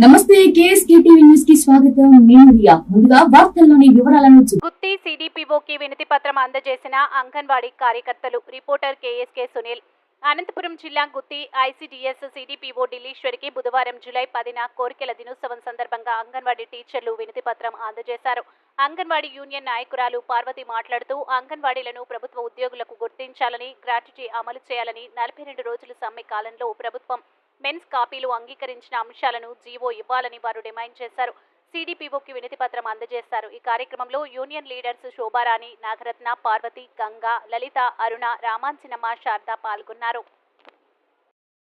నమస్తే KSK TV news కి స్వాగతం. నేను రియా. ముందుగా వార్తల్లోని వివరాలను గుత్తి సిడిపిఓకి వినతి పత్రం అందజేసిన అంగన్వాడీ కార్యకర్తలు. Reporter KSK Sunil. అనంతపురం జిల్లా గుత్తి ఐసిడిఎస్ సిడిపిఓ ఢిల్లీశ్వరికి బుధవారం జూలై 10న కోరికల దినోత్సవం సందర్భంగా అంగన్వాడీ టీచర్లు వినతి పత్రం అందజేశారు. అంగన్వాడీ యూనియన్ నాయకురాలు పార్వతి మాట్లాడుతూ అంగన్వాడీలను ప్రభుత్వ ఉద్యోగులకు గుర్తించాలని, గ్రాట్యుటీ అమలు చేయాలని, 42 రోజుల సమ్మె కాలంలో ప్రభుత్వం మెన్స్ కాపీలు అంగీకరించిన అంశాలను జీవో ఇవ్వాలని వారు డిమాండ్ చేశారు. సిడిపిఓకి వినతి పత్రం అందజేశారు. ఈ కార్యక్రమంలో యూనియన్ లీడర్స్ శోభారాణి, నాగరత్న, పార్వతి, గంగా, లలిత, అరుణ, రామాంచినమ్మ, శారద పాల్గొన్నారు.